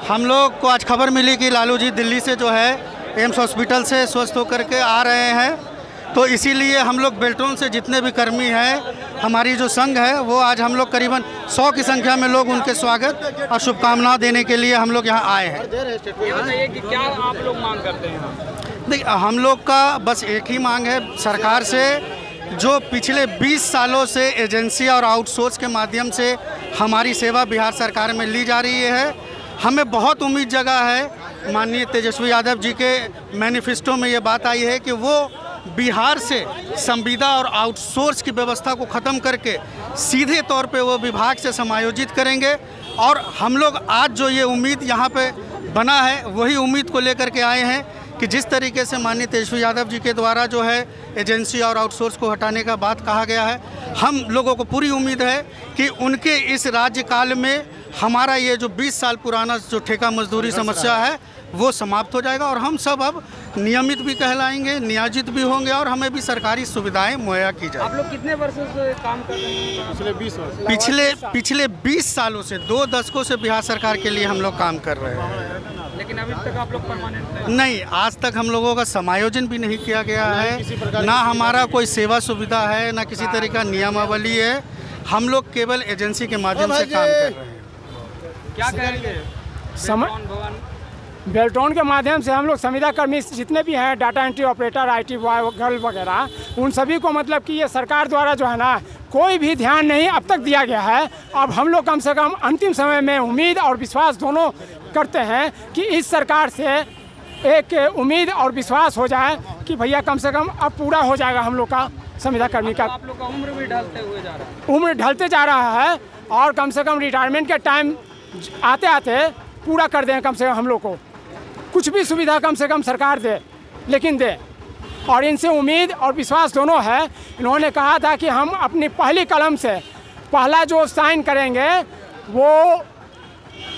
हम लोग को आज खबर मिली कि लालू जी दिल्ली से जो है एम्स हॉस्पिटल से स्वस्थ होकर के आ रहे हैं, तो इसीलिए हम लोग बेल्टोन से जितने भी कर्मी हैं, हमारी जो संघ है वो आज हम लोग करीबन 100 की संख्या में लोग उनके स्वागत और शुभकामनाएं देने के लिए हम लोग यहाँ आए हैं। ये बताइए कि क्या आप लोग मांग करते हैं? देखिए, हम लोग का बस एक ही मांग है सरकार से, जो पिछले 20 सालों से एजेंसी और आउटसोर्स के माध्यम से हमारी सेवा बिहार सरकार में ली जा रही है, हमें बहुत उम्मीद जगा है। माननीय तेजस्वी यादव जी के मैनिफेस्टो में ये बात आई है कि वो बिहार से संविदा और आउटसोर्स की व्यवस्था को ख़त्म करके सीधे तौर पे वो विभाग से समायोजित करेंगे। और हम लोग आज जो ये उम्मीद यहाँ पे बना है, वही उम्मीद को लेकर के आए हैं कि जिस तरीके से माननीय तेजस्वी यादव जी के द्वारा जो है एजेंसी और आउटसोर्स को हटाने का बात कहा गया है, हम लोगों को पूरी उम्मीद है कि उनके इस राज्यकाल में हमारा ये जो 20 साल पुराना जो ठेका मजदूरी समस्या है वो समाप्त हो जाएगा और हम सब अब नियमित भी कहलाएंगे, नियोजित भी होंगे और हमें भी सरकारी सुविधाएं मुहैया की जाए। आप लोग कितने वर्षों से काम कर रहे हैं? पिछले 20 वर्ष। पिछले 20 सालों से 2 दशकों से बिहार सरकार के लिए हम लोग काम कर रहे हैं। लेकिन अभी तक आप लोग परमानेंट नहीं, आज तक हम लोगों का समायोजन भी नहीं किया गया है, ना हमारा कोई सेवा सुविधा है, ना किसी तरह का नियमावली है। हम लोग केवल एजेंसी के माध्यम से काम कर रहे हैं। क्या करेंगे? बेल्टोन के माध्यम से हम लोग संविदा कर्मी जितने भी हैं, data entry operator, IT boy girl वगैरह, उन सभी को मतलब कि ये सरकार द्वारा जो है ना कोई भी ध्यान नहीं अब तक दिया गया है। अब हम लोग कम से कम अंतिम समय में उम्मीद और विश्वास दोनों करते हैं कि इस सरकार से एक उम्मीद और विश्वास हो जाए कि भैया कम से कम अब पूरा हो जाएगा हम लोग का संविदा कर्मी का। आप लोग का उम्र भी ढलते हुए जा रहा है। उम्र ढलते जा रहा है और कम से कम रिटायरमेंट के टाइम आते आते पूरा कर दें। कम से कम हम लोग को कुछ भी सुविधा कम से कम सरकार दे, लेकिन दे। और इनसे उम्मीद और विश्वास दोनों है। इन्होंने कहा था कि हम अपनी पहली कलम से पहला जो साइन करेंगे वो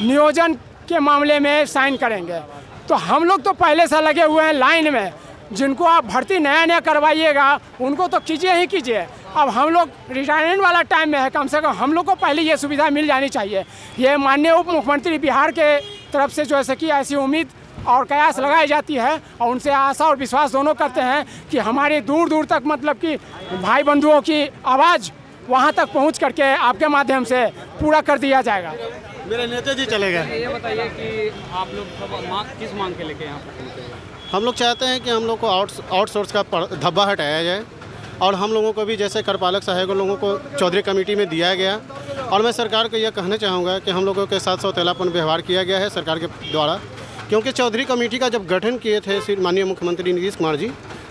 नियोजन के मामले में साइन करेंगे। तो हम लोग तो पहले से लगे हुए हैं लाइन में। जिनको आप भर्ती नया करवाइएगा उनको तो कीजिए ही कीजिए। अब हम लोग रिटायरमेंट वाला टाइम में है, कम से कम हम लोग को पहले ये सुविधा मिल जानी चाहिए। ये माननीय उप मुख्यमंत्री बिहार के तरफ से जो है कि ऐसी उम्मीद और कयास लगाई जाती है और उनसे आशा और विश्वास दोनों करते हैं कि हमारी दूर दूर तक मतलब कि भाई बंधुओं की आवाज़ वहाँ तक पहुँच करके आपके माध्यम से पूरा कर दिया जाएगा। मेरे नेता जी चले गए। ये बताइए कि आप लोग सब किस मांग के लेके यहाँ पर? हम लोग चाहते हैं कि हम लोग को आउटसोर्स का धब्बा हटाया जाए और हम लोगों को भी जैसे करपालक सहायक लोगों को चौधरी कमेटी में दिया गया। और मैं सरकार को यह कहना चाहूँगा कि हम लोगों के साथ सौतेलापन व्यवहार किया गया है सरकार के द्वारा, क्योंकि चौधरी कमेटी का जब गठन किए थे श्री माननीय मुख्यमंत्री नीतीश कुमार जी,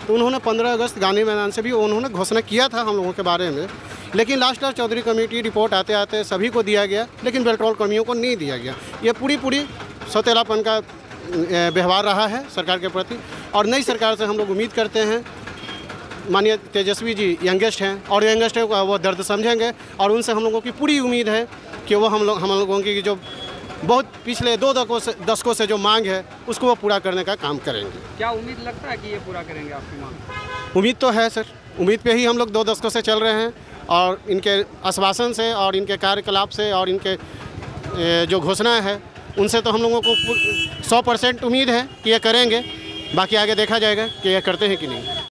तो उन्होंने 15 अगस्त गांधी मैदान से भी उन्होंने घोषणा किया था हम लोगों के बारे में। लेकिन लास्ट चौधरी कमेटी रिपोर्ट आते आते सभी को दिया गया, लेकिन बेल्टोन कर्मियों को नहीं दिया गया। ये पूरी सौतेलापन का व्यवहार रहा है सरकार के प्रति। और नई सरकार से हम लोग उम्मीद करते हैं, माननीय तेजस्वी जी यंगेस्ट हैं और यंगेस्ट है वो दर्द समझेंगे और उनसे हम लोगों की पूरी उम्मीद है कि वो हम लोगों की जो बहुत पिछले 2 दशकों से जो मांग है उसको वो पूरा करने का काम करेंगे। क्या उम्मीद लगता है कि ये पूरा करेंगे आपकी मांग? उम्मीद तो है सर, उम्मीद पे ही हम लोग 2 दशकों से चल रहे हैं और इनके आश्वासन से और इनके कार्यकलाप से और इनके जो घोषणा है उनसे तो हम लोगों को 100% उम्मीद है कि ये करेंगे। बाकी आगे देखा जाएगा कि ये करते हैं कि नहीं।